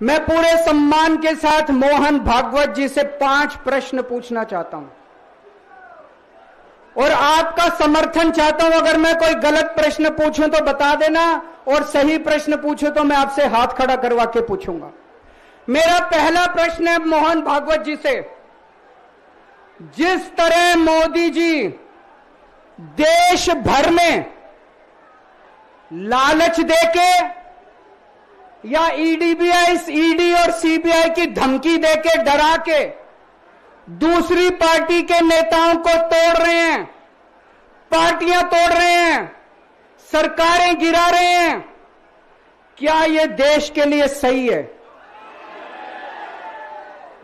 मैं पूरे सम्मान के साथ मोहन भागवत जी से 5 प्रश्न पूछना चाहता हूं और आपका समर्थन चाहता हूं। अगर मैं कोई गलत प्रश्न पूछूं तो बता देना, और सही प्रश्न पूछूं तो मैं आपसे हाथ खड़ा करवा के पूछूंगा। मेरा पहला प्रश्न है मोहन भागवत जी से। जिस तरह मोदी जी देश भर में लालच देके या ईडी और सीबीआई की धमकी देके, डरा के दूसरी पार्टी के नेताओं को तोड़ रहे हैं, पार्टियां तोड़ रहे हैं, सरकारें गिरा रहे हैं, क्या यह देश के लिए सही है?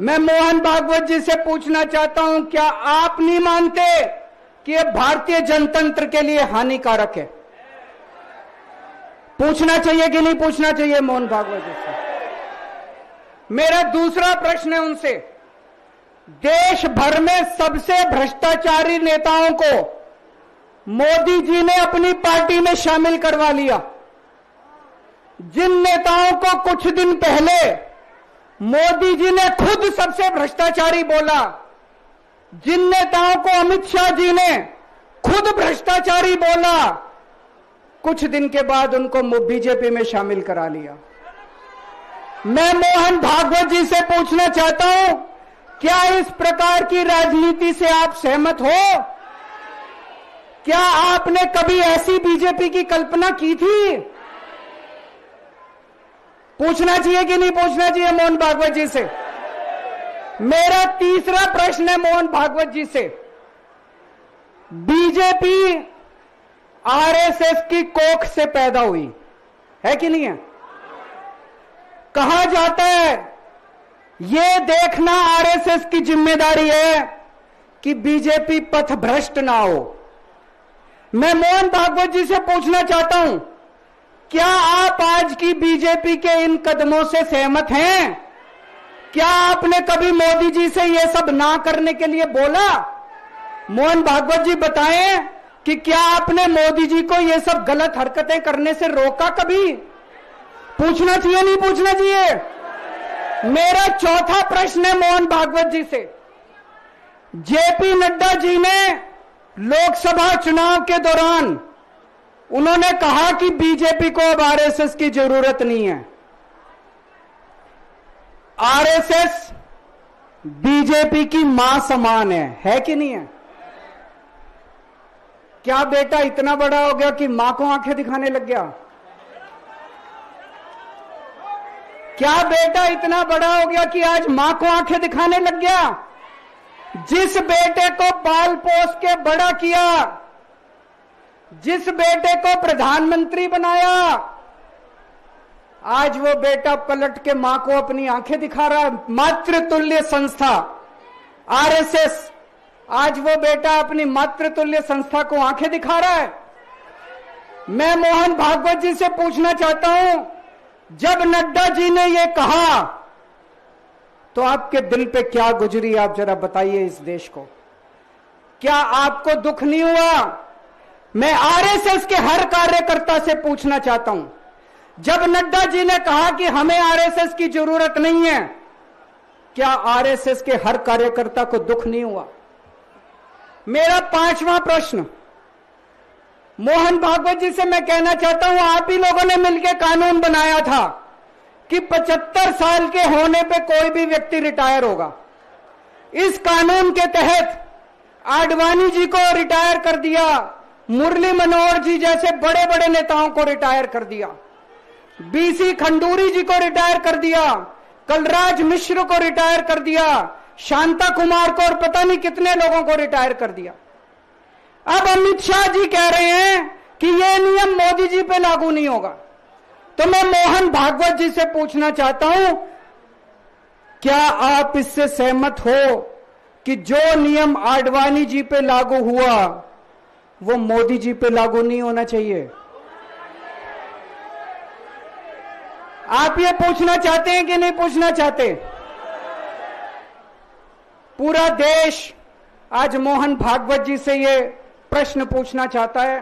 मैं मोहन भागवत जी से पूछना चाहता हूं, क्या आप नहीं मानते कि यह भारतीय जनतंत्र के लिए हानिकारक है? पूछना चाहिए कि नहीं पूछना चाहिए मोहन भागवत जी से? मेरा दूसरा प्रश्न है उनसे। देश भर में सबसे भ्रष्टाचारी नेताओं को मोदी जी ने अपनी पार्टी में शामिल करवा लिया। जिन नेताओं को कुछ दिन पहले मोदी जी ने खुद सबसे भ्रष्टाचारी बोला, जिन नेताओं को अमित शाह जी ने खुद भ्रष्टाचारी बोला, कुछ दिन के बाद उनको बीजेपी में शामिल करा लिया। मैं मोहन भागवत जी से पूछना चाहता हूं, क्या इस प्रकार की राजनीति से आप सहमत हो? क्या आपने कभी ऐसी बीजेपी की कल्पना की थी? पूछना चाहिए कि नहीं पूछना चाहिए मोहन भागवत जी से? मेरा तीसरा प्रश्न है मोहन भागवत जी से। बीजेपी आरएसएस की कोख से पैदा हुई है कि नहीं है? कहा जाता है यह देखना आरएसएस की जिम्मेदारी है कि बीजेपी पथभ्रष्ट ना हो। मैं मोहन भागवत जी से पूछना चाहता हूं, क्या आप आज की बीजेपी के इन कदमों से सहमत हैं? क्या आपने कभी मोदी जी से यह सब ना करने के लिए बोला? मोहन भागवत जी बताएं कि क्या आपने मोदी जी को यह सब गलत हरकतें करने से रोका कभी? पूछना चाहिए नहीं पूछना चाहिए? मेरा चौथा प्रश्न है मोहन भागवत जी से। जेपी नड्डा जी ने लोकसभा चुनाव के दौरान उन्होंने कहा कि बीजेपी को अब आरएसएस की जरूरत नहीं है। आरएसएस बीजेपी की मां समान है कि नहीं है? क्या बेटा इतना बड़ा हो गया कि मां को आंखें दिखाने लग गया? क्या बेटा इतना बड़ा हो गया कि आज मां को आंखें दिखाने लग गया? जिस बेटे को पाल पोस के बड़ा किया, जिस बेटे को प्रधानमंत्री बनाया, आज वो बेटा पलट के मां को अपनी आंखें दिखा रहा है। मातृतुल्य संस्था आरएसएस, आज वो बेटा अपनी मातृतुल्य संस्था को आंखें दिखा रहा है। मैं मोहन भागवत जी से पूछना चाहता हूं, जब नड्डा जी ने यह कहा तो आपके दिल पे क्या गुजरी, आप जरा बताइए इस देश को। क्या आपको दुख नहीं हुआ? मैं आरएसएस के हर कार्यकर्ता से पूछना चाहता हूं, जब नड्डा जी ने कहा कि हमें आरएसएस की जरूरत नहीं है, क्या आरएसएस के हर कार्यकर्ता को दुख नहीं हुआ? मेरा पांचवा प्रश्न मोहन भागवत जी से मैं कहना चाहता हूं, आप ही लोगों ने मिलकर कानून बनाया था कि 75 साल के होने पे कोई भी व्यक्ति रिटायर होगा। इस कानून के तहत आडवाणी जी को रिटायर कर दिया, मुरली मनोहर जी जैसे बड़े बड़े नेताओं को रिटायर कर दिया, बीसी खंडूरी जी को रिटायर कर दिया, कलराज मिश्र को रिटायर कर दिया, शांता कुमार को और पता नहीं कितने लोगों को रिटायर कर दिया। अब अमित शाह जी कह रहे हैं कि यह नियम मोदी जी पे लागू नहीं होगा। तो मैं मोहन भागवत जी से पूछना चाहता हूं, क्या आप इससे सहमत हो कि जो नियम आडवाणी जी पे लागू हुआ वो मोदी जी पे लागू नहीं होना चाहिए? आप ये पूछना चाहते हैं कि नहीं पूछना चाहते? पूरा देश आज मोहन भागवत जी से ये प्रश्न पूछना चाहता है।